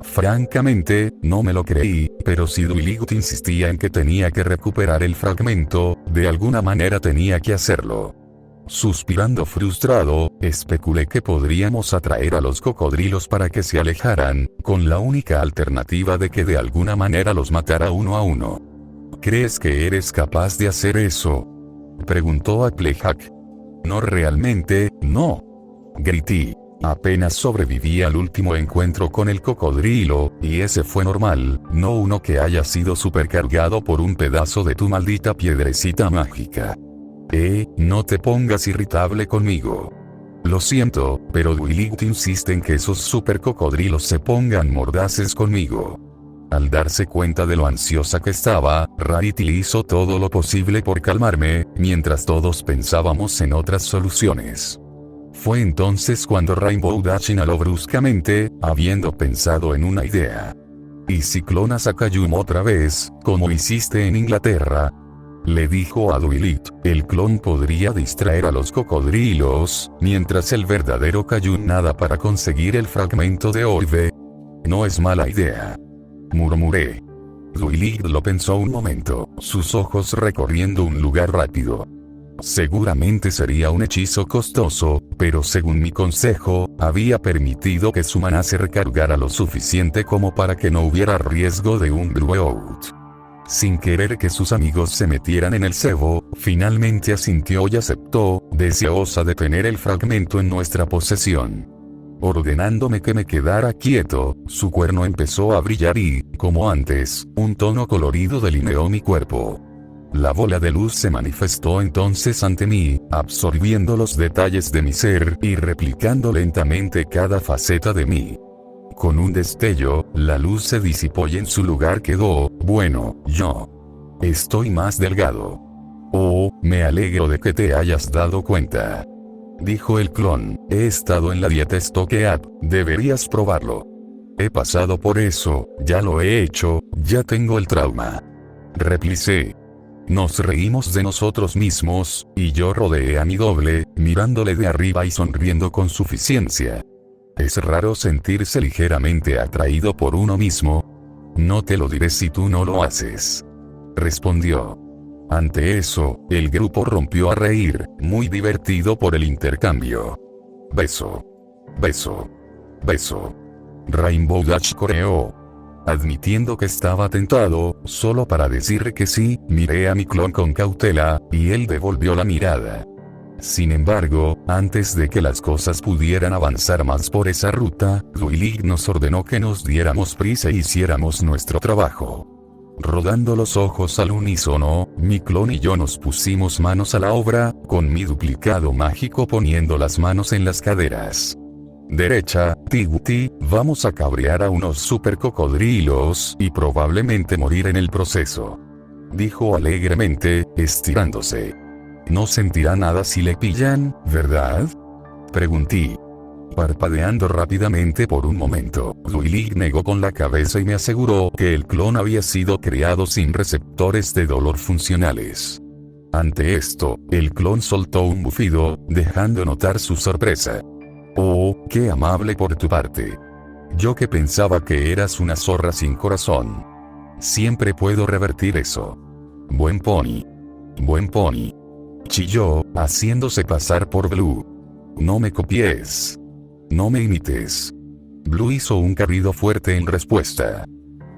Francamente, no me lo creí, pero si Dwight insistía en que tenía que recuperar el fragmento, de alguna manera tenía que hacerlo. Suspirando frustrado, especulé que podríamos atraer a los cocodrilos para que se alejaran, con la única alternativa de que de alguna manera los matara uno a uno. ¿Crees que eres capaz de hacer eso? Preguntó Applejack. No realmente, no. Grité. Apenas sobreviví al último encuentro con el cocodrilo, y ese fue normal, no uno que haya sido supercargado por un pedazo de tu maldita piedrecita mágica. No te pongas irritable conmigo. Lo siento, pero Dwight insiste en que esos supercocodrilos se pongan mordaces conmigo. Al darse cuenta de lo ansiosa que estaba, Rarity hizo todo lo posible por calmarme, mientras todos pensábamos en otras soluciones. Fue entonces cuando Rainbow Dash inhaló bruscamente, habiendo pensado en una idea. ¿Y si clonas a Kayum otra vez, como hiciste en Inglaterra? Le dijo a Dwight, el clon podría distraer a los cocodrilos, mientras el verdadero Kayum nada para conseguir el fragmento de orbe. No es mala idea. Murmuré. Dwight lo pensó un momento, sus ojos recorriendo un lugar rápido. Seguramente sería un hechizo costoso, pero según mi consejo, había permitido que su maná se recargara lo suficiente como para que no hubiera riesgo de un blowout. Sin querer que sus amigos se metieran en el cebo, finalmente asintió y aceptó, deseosa de tener el fragmento en nuestra posesión. Ordenándome que me quedara quieto, su cuerno empezó a brillar y, como antes, un tono colorido delineó mi cuerpo. La bola de luz se manifestó entonces ante mí, absorbiendo los detalles de mi ser y replicando lentamente cada faceta de mí. Con un destello, la luz se disipó y en su lugar quedó, bueno, yo. Estoy más delgado. Oh, me alegro de que te hayas dado cuenta. Dijo el clon, he estado en la dieta Stoke Up, deberías probarlo. He pasado por eso, ya lo he hecho, ya tengo el trauma. Replicé. Nos reímos de nosotros mismos, y yo rodeé a mi doble, mirándole de arriba y sonriendo con suficiencia. Es raro sentirse ligeramente atraído por uno mismo. No te lo diré si tú no lo haces, respondió. Ante eso, el grupo rompió a reír, muy divertido por el intercambio. Beso. Beso. Beso. Rainbow Dash coreó. Admitiendo que estaba tentado, solo para decir que sí, miré a mi clon con cautela, y él devolvió la mirada. Sin embargo, antes de que las cosas pudieran avanzar más por esa ruta, Duilig nos ordenó que nos diéramos prisa e hiciéramos nuestro trabajo. Rodando los ojos al unísono, mi clon y yo nos pusimos manos a la obra, con mi duplicado mágico poniendo las manos en las caderas. Derecha, Tiguti, vamos a cabrear a unos super cocodrilos y probablemente morir en el proceso, dijo alegremente, estirándose. No sentirá nada si le pillan, ¿verdad? Pregunté. Parpadeando rápidamente por un momento, Duilig negó con la cabeza y me aseguró que el clon había sido creado sin receptores de dolor funcionales. Ante esto, el clon soltó un bufido, dejando notar su sorpresa. Oh, qué amable por tu parte. Yo que pensaba que eras una zorra sin corazón. Siempre puedo revertir eso. Buen pony. Buen pony. Chilló, haciéndose pasar por Blue. No me copies. No me imites. Blue hizo un carrido fuerte en respuesta.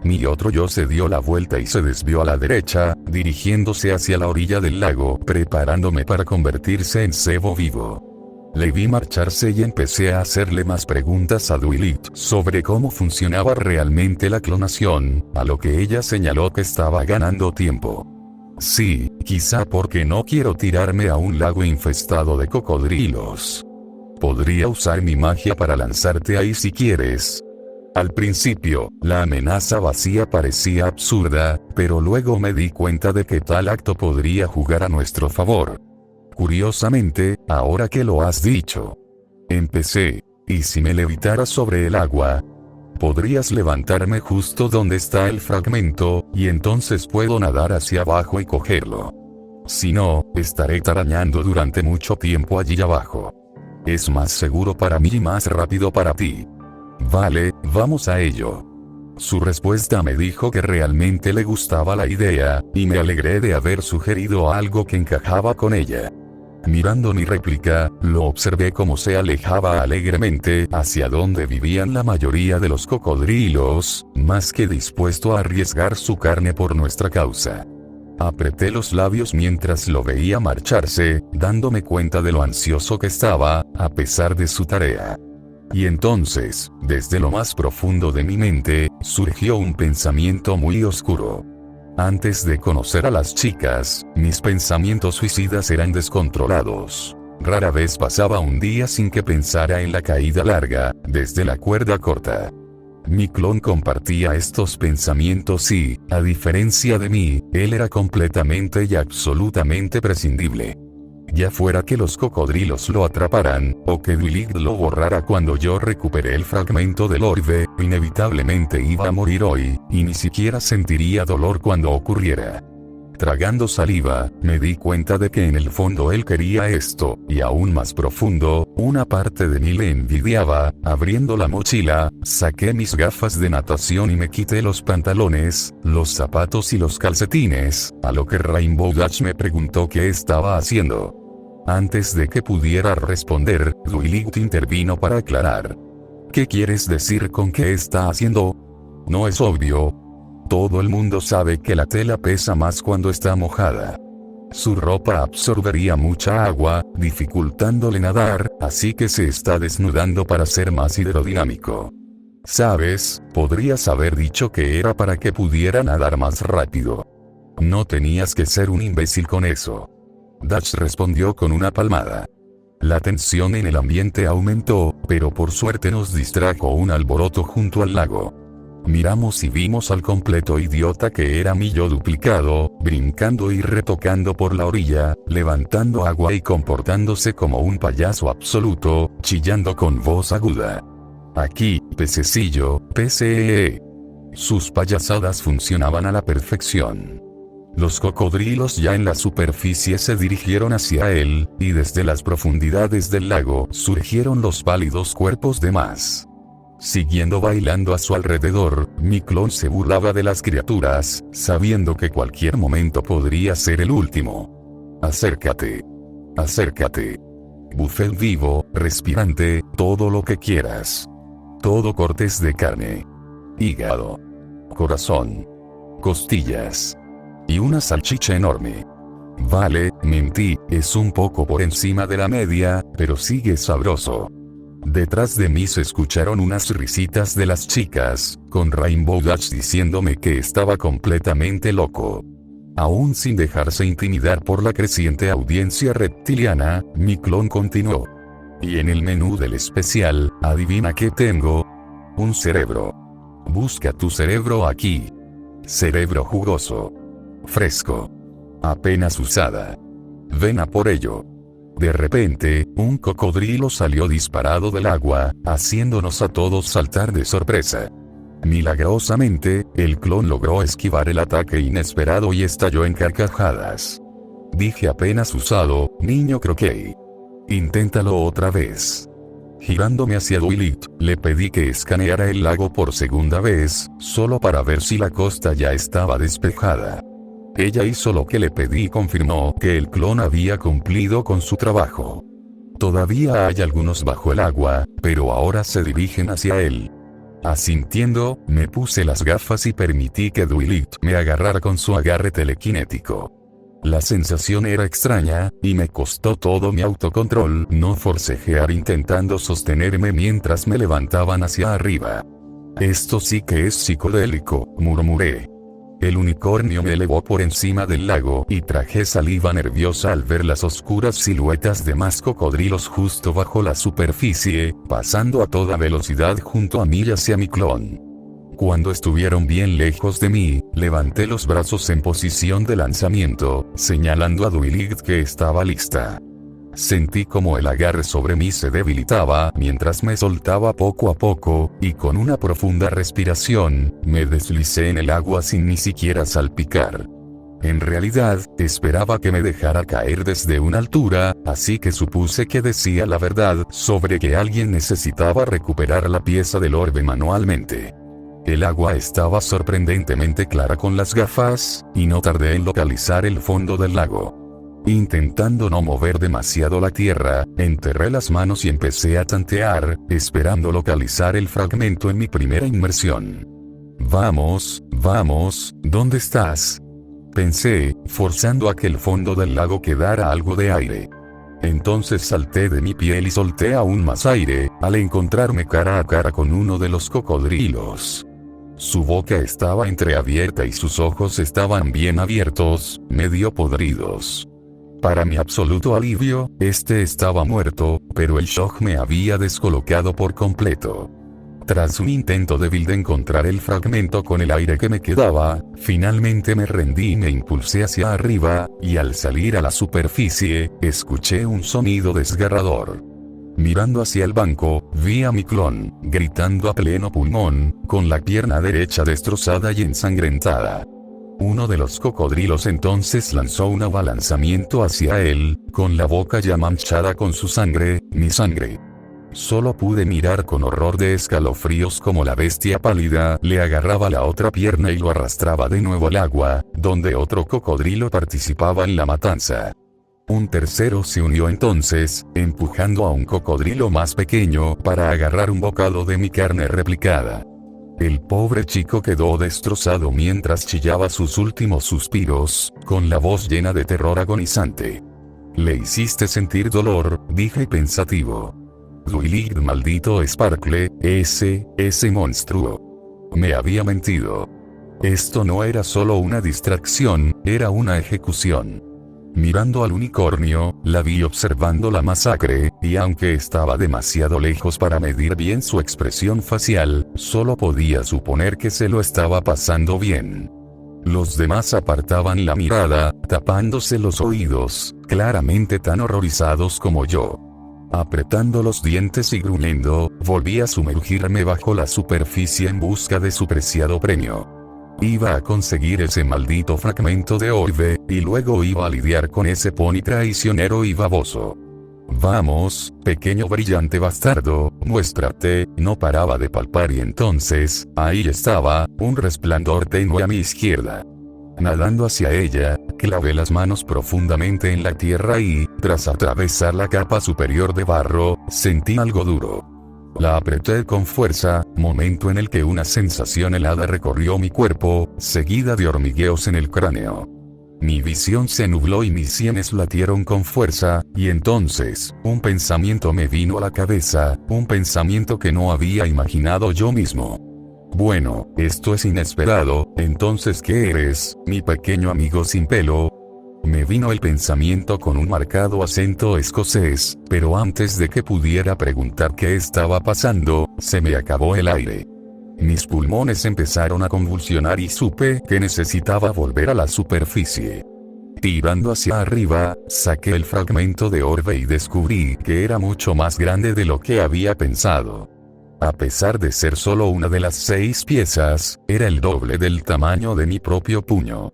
Mi otro yo se dio la vuelta y se desvió a la derecha, dirigiéndose hacia la orilla del lago, preparándome para convertirse en cebo vivo. Le vi marcharse y empecé a hacerle más preguntas a Duilig sobre cómo funcionaba realmente la clonación, a lo que ella señaló que estaba ganando tiempo. Sí, quizá porque no quiero tirarme a un lago infestado de cocodrilos. Podría usar mi magia para lanzarte ahí si quieres. Al principio, la amenaza vacía parecía absurda, pero luego me di cuenta de que tal acto podría jugar a nuestro favor. Curiosamente, ahora que lo has dicho. Empecé. ¿Y si me levitara sobre el agua? Podrías levantarme justo donde está el fragmento, y entonces puedo nadar hacia abajo y cogerlo. Si no, estaré tarañando durante mucho tiempo allí abajo. Es más seguro para mí y más rápido para ti. Vale, vamos a ello. Su respuesta me dijo que realmente le gustaba la idea, y me alegré de haber sugerido algo que encajaba con ella. Mirando mi réplica, lo observé cómo se alejaba alegremente hacia donde vivían la mayoría de los cocodrilos, más que dispuesto a arriesgar su carne por nuestra causa. Apreté los labios mientras lo veía marcharse, dándome cuenta de lo ansioso que estaba, a pesar de su tarea. Y entonces, desde lo más profundo de mi mente, surgió un pensamiento muy oscuro. Antes de conocer a las chicas, mis pensamientos suicidas eran descontrolados. Rara vez pasaba un día sin que pensara en la caída larga, desde la cuerda corta. Mi clon compartía estos pensamientos y, a diferencia de mí, él era completamente y absolutamente prescindible. Ya fuera que los cocodrilos lo atraparan, o que Duilig lo borrara cuando yo recuperé el fragmento del orbe, inevitablemente iba a morir hoy, y ni siquiera sentiría dolor cuando ocurriera. Tragando saliva, me di cuenta de que en el fondo él quería esto, y aún más profundo, una parte de mí le envidiaba. Abriendo la mochila, saqué mis gafas de natación y me quité los pantalones, los zapatos y los calcetines, a lo que Rainbow Dash me preguntó qué estaba haciendo. Antes de que pudiera responder, Duilig intervino para aclarar. ¿Qué quieres decir con qué está haciendo? ¿No es obvio? Todo el mundo sabe que la tela pesa más cuando está mojada. Su ropa absorbería mucha agua, dificultándole nadar, así que se está desnudando para ser más hidrodinámico. ¿Sabes? Podrías haber dicho que era para que pudiera nadar más rápido. No tenías que ser un imbécil con eso. Dash respondió con una palmada. La tensión en el ambiente aumentó, pero por suerte nos distrajo un alboroto junto al lago. Miramos y vimos al completo idiota que era mi yo duplicado, brincando y retocando por la orilla, levantando agua y comportándose como un payaso absoluto, chillando con voz aguda. Aquí, pececillo, PCE. Sus payasadas funcionaban a la perfección. Los cocodrilos ya en la superficie se dirigieron hacia él, y desde las profundidades del lago surgieron los pálidos cuerpos de más. Siguiendo bailando a su alrededor, mi clon se burlaba de las criaturas, sabiendo que cualquier momento podría ser el último. Acércate. Acércate. Buffet vivo, respirante, todo lo que quieras. Todo cortes de carne. Hígado. Corazón. Costillas. Y una salchicha enorme. Vale, mentí, es un poco por encima de la media, pero sigue sabroso. Detrás de mí se escucharon unas risitas de las chicas, con Rainbow Dash diciéndome que estaba completamente loco. Aún sin dejarse intimidar por la creciente audiencia reptiliana, mi clon continuó. Y en el menú del especial, ¿adivina qué tengo? Un cerebro. Busca tu cerebro aquí. Cerebro jugoso. Fresco. Apenas usada. Ven a por ello. De repente, un cocodrilo salió disparado del agua, haciéndonos a todos saltar de sorpresa. Milagrosamente, el clon logró esquivar el ataque inesperado y estalló en carcajadas. Dije apenas usado, niño croquet. Inténtalo otra vez. Girándome hacia Dwilit, le pedí que escaneara el lago por segunda vez, solo para ver si la costa ya estaba despejada. Ella hizo lo que le pedí y confirmó que el clon había cumplido con su trabajo. Todavía hay algunos bajo el agua, pero ahora se dirigen hacia él. Asintiendo, me puse las gafas y permití que Dwilit me agarrara con su agarre telequinético. La sensación era extraña, y me costó todo mi autocontrol no forcejear intentando sostenerme mientras me levantaban hacia arriba. Esto sí que es psicodélico, murmuré. El unicornio me elevó por encima del lago y tragué saliva nerviosa al ver las oscuras siluetas de más cocodrilos justo bajo la superficie, pasando a toda velocidad junto a mí y hacia mi clon. Cuando estuvieron bien lejos de mí, levanté los brazos en posición de lanzamiento, señalando a Dwilit que estaba lista. Sentí como el agarre sobre mí se debilitaba mientras me soltaba poco a poco, y con una profunda respiración, me deslicé en el agua sin ni siquiera salpicar. En realidad, esperaba que me dejara caer desde una altura, así que supuse que decía la verdad sobre que alguien necesitaba recuperar la pieza del orbe manualmente. El agua estaba sorprendentemente clara con las gafas, y no tardé en localizar el fondo del lago. Intentando no mover demasiado la tierra, enterré las manos y empecé a tantear, esperando localizar el fragmento en mi primera inmersión. Vamos, vamos, ¿dónde estás? Pensé, forzando a que el fondo del lago quedara algo de aire. Entonces salté de mi piel y solté aún más aire, al encontrarme cara a cara con uno de los cocodrilos. Su boca estaba entreabierta y sus ojos estaban bien abiertos, medio podridos. Para mi absoluto alivio, este estaba muerto, pero el shock me había descolocado por completo. Tras un intento débil de encontrar el fragmento con el aire que me quedaba, finalmente me rendí y me impulsé hacia arriba, y al salir a la superficie, escuché un sonido desgarrador. Mirando hacia el banco, vi a mi clon, gritando a pleno pulmón, con la pierna derecha destrozada y ensangrentada. Uno de los cocodrilos entonces lanzó un abalanzamiento hacia él, con la boca ya manchada con su sangre, mi sangre. Solo pude mirar con horror de escalofríos como la bestia pálida le agarraba la otra pierna y lo arrastraba de nuevo al agua, donde otro cocodrilo participaba en la matanza. Un tercero se unió entonces, empujando a un cocodrilo más pequeño para agarrar un bocado de mi carne replicada. El pobre chico quedó destrozado mientras chillaba sus últimos suspiros, con la voz llena de terror agonizante. Le hiciste sentir dolor, dije pensativo. Dwilit, maldito Sparkle, ese monstruo. Me había mentido. Esto no era solo una distracción, era una ejecución. Mirando al unicornio, la vi observando la masacre, y aunque estaba demasiado lejos para medir bien su expresión facial, solo podía suponer que se lo estaba pasando bien. Los demás apartaban la mirada, tapándose los oídos, claramente tan horrorizados como yo. Apretando los dientes y gruñendo, volví a sumergirme bajo la superficie en busca de su preciado premio. Iba a conseguir ese maldito fragmento de orbe, y luego iba a lidiar con ese pony traicionero y baboso. Vamos, pequeño brillante bastardo, muéstrate. No paraba de palpar y entonces, ahí estaba, un resplandor tenue a mi izquierda. Nadando hacia ella, clavé las manos profundamente en la tierra y, tras atravesar la capa superior de barro, sentí algo duro. La apreté con fuerza, momento en el que una sensación helada recorrió mi cuerpo, seguida de hormigueos en el cráneo. Mi visión se nubló y mis sienes latieron con fuerza, y entonces, un pensamiento me vino a la cabeza, un pensamiento que no había imaginado yo mismo. Bueno, esto es inesperado, entonces ¿qué eres, mi pequeño amigo sin pelo? Me vino el pensamiento con un marcado acento escocés, pero antes de que pudiera preguntar qué estaba pasando, se me acabó el aire. Mis pulmones empezaron a convulsionar y supe que necesitaba volver a la superficie. Tirando hacia arriba, saqué el fragmento de orbe y descubrí que era mucho más grande de lo que había pensado. A pesar de ser solo una de las 6 piezas, era el doble del tamaño de mi propio puño.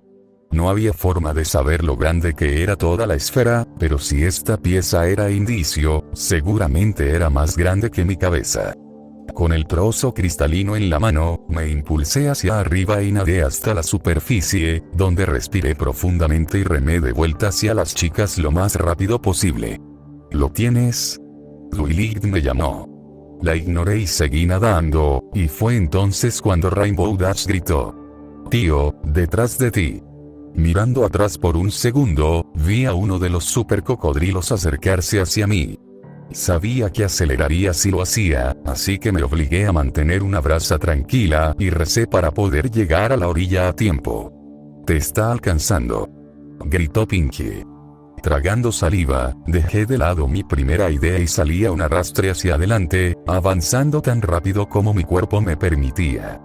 No había forma de saber lo grande que era toda la esfera, pero si esta pieza era indicio, seguramente era más grande que mi cabeza. Con el trozo cristalino en la mano, me impulsé hacia arriba y nadé hasta la superficie, donde respiré profundamente y remé de vuelta hacia las chicas lo más rápido posible. ¿Lo tienes? Lilith me llamó. La ignoré y seguí nadando, y fue entonces cuando Rainbow Dash gritó: «Tío, detrás de ti». Mirando atrás por un segundo, vi a uno de los super cocodrilos acercarse hacia mí. Sabía que aceleraría si lo hacía, así que me obligué a mantener una brasa tranquila y recé para poder llegar a la orilla a tiempo. «Te está alcanzando», gritó Pinky. Tragando saliva, dejé de lado mi primera idea y salí a un arrastre hacia adelante, avanzando tan rápido como mi cuerpo me permitía.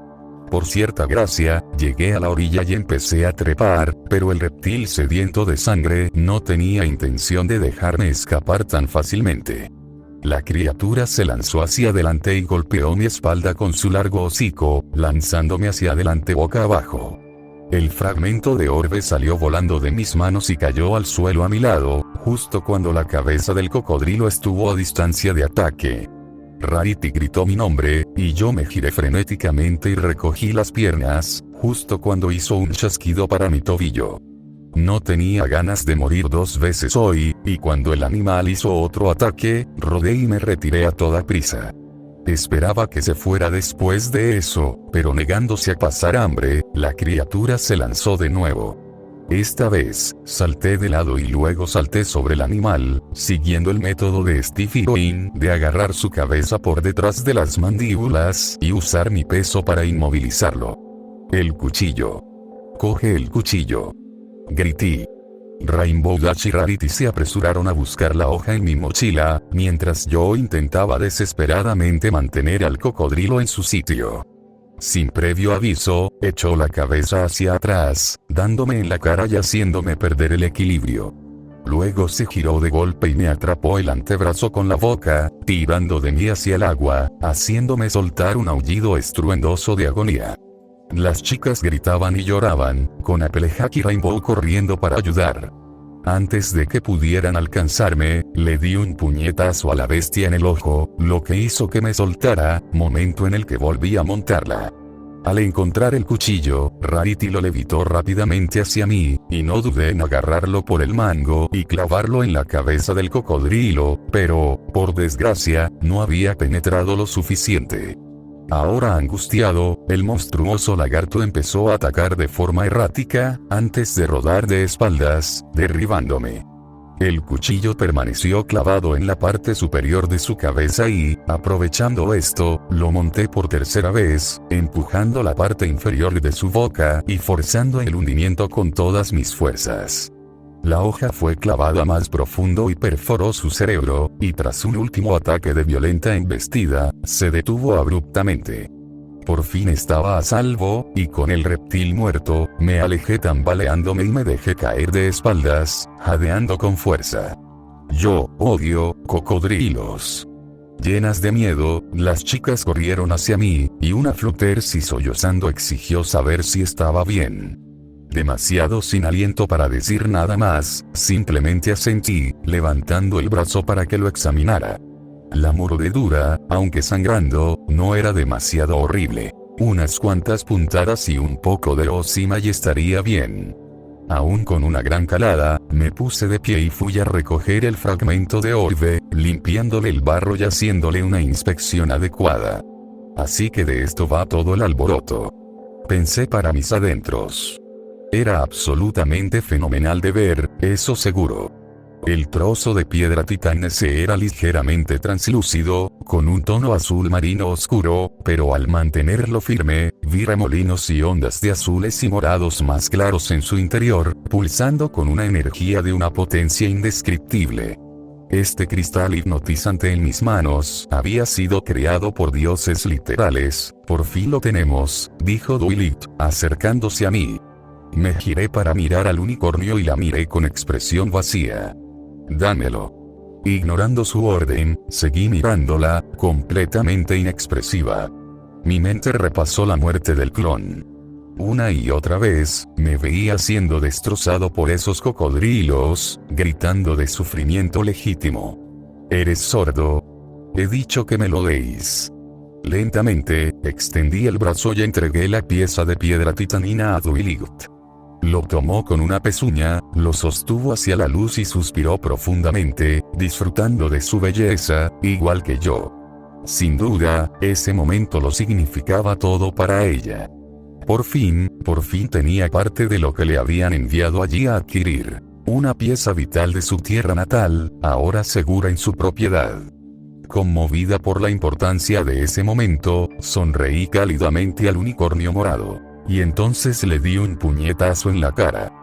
Por cierta gracia, llegué a la orilla y empecé a trepar, pero el reptil sediento de sangre no tenía intención de dejarme escapar tan fácilmente. La criatura se lanzó hacia adelante y golpeó mi espalda con su largo hocico, lanzándome hacia adelante boca abajo. El fragmento de orbe salió volando de mis manos y cayó al suelo a mi lado, justo cuando la cabeza del cocodrilo estuvo a distancia de ataque. Rarity gritó mi nombre, y yo me giré frenéticamente y recogí las piernas, justo cuando hizo un chasquido para mi tobillo. No tenía ganas de morir 2 veces hoy, y cuando el animal hizo otro ataque, rodé y me retiré a toda prisa. Esperaba que se fuera después de eso, pero negándose a pasar hambre, la criatura se lanzó de nuevo. Esta vez, salté de lado y luego salté sobre el animal, siguiendo el método de Steve Irwin de agarrar su cabeza por detrás de las mandíbulas y usar mi peso para inmovilizarlo. El cuchillo. Coge el cuchillo. Grité. Rainbow Dash y Rarity se apresuraron a buscar la hoja en mi mochila, mientras yo intentaba desesperadamente mantener al cocodrilo en su sitio. Sin previo aviso, echó la cabeza hacia atrás, dándome en la cara y haciéndome perder el equilibrio. Luego se giró de golpe y me atrapó el antebrazo con la boca, tirando de mí hacia el agua, haciéndome soltar un aullido estruendoso de agonía. Las chicas gritaban y lloraban, con Applejack y Rainbow corriendo para ayudar. Antes de que pudieran alcanzarme, le di un puñetazo a la bestia en el ojo, lo que hizo que me soltara, momento en el que volví a montarla. Al encontrar el cuchillo, Rarity lo levitó rápidamente hacia mí, y no dudé en agarrarlo por el mango y clavarlo en la cabeza del cocodrilo, pero, por desgracia, no había penetrado lo suficiente. Ahora angustiado, el monstruoso lagarto empezó a atacar de forma errática, antes de rodar de espaldas, derribándome. El cuchillo permaneció clavado en la parte superior de su cabeza y, aprovechando esto, lo monté por tercera vez, empujando la parte inferior de su boca y forzando el hundimiento con todas mis fuerzas. La hoja fue clavada más profundo y perforó su cerebro, y tras un último ataque de violenta embestida, se detuvo abruptamente. Por fin estaba a salvo, y con el reptil muerto, me alejé tambaleándome y me dejé caer de espaldas, jadeando con fuerza. Yo odio cocodrilos. Llenas de miedo, las chicas corrieron hacia mí, y una Fluttershy sollozando exigió saber si estaba bien. Demasiado sin aliento para decir nada más, simplemente asentí, levantando el brazo para que lo examinara. La mordedura, aunque sangrando, no era demasiado horrible. Unas cuantas puntadas y un poco de ósima y estaría bien. Aún con una gran calada, me puse de pie y fui a recoger el fragmento de orbe, limpiándole el barro y haciéndole una inspección adecuada. Así que de esto va todo el alboroto. Pensé para mis adentros. Era absolutamente fenomenal de ver, eso seguro. El trozo de piedra titanese era ligeramente translúcido, con un tono azul marino oscuro, pero al mantenerlo firme, vi remolinos y ondas de azules y morados más claros en su interior, pulsando con una energía de una potencia indescriptible. Este cristal hipnotizante en mis manos había sido creado por dioses literales. Por fin lo tenemos, dijo Dwilit, acercándose a mí. Me giré para mirar al unicornio y la miré con expresión vacía. Dámelo. Ignorando su orden, seguí mirándola, completamente inexpresiva. Mi mente repasó la muerte del clon. Una y otra vez, me veía siendo destrozado por esos cocodrilos, gritando de sufrimiento legítimo. ¿Eres sordo? He dicho que me lo deis. Lentamente, extendí el brazo y entregué la pieza de piedra titanina a Dwilit. Lo tomó con una pezuña, lo sostuvo hacia la luz y suspiró profundamente, disfrutando de su belleza, igual que yo. Sin duda, ese momento lo significaba todo para ella. Por fin tenía parte de lo que le habían enviado allí a adquirir. Una pieza vital de su tierra natal, ahora segura en su propiedad. Conmovida por la importancia de ese momento, sonreí cálidamente al unicornio morado. Y entonces le di un puñetazo en la cara.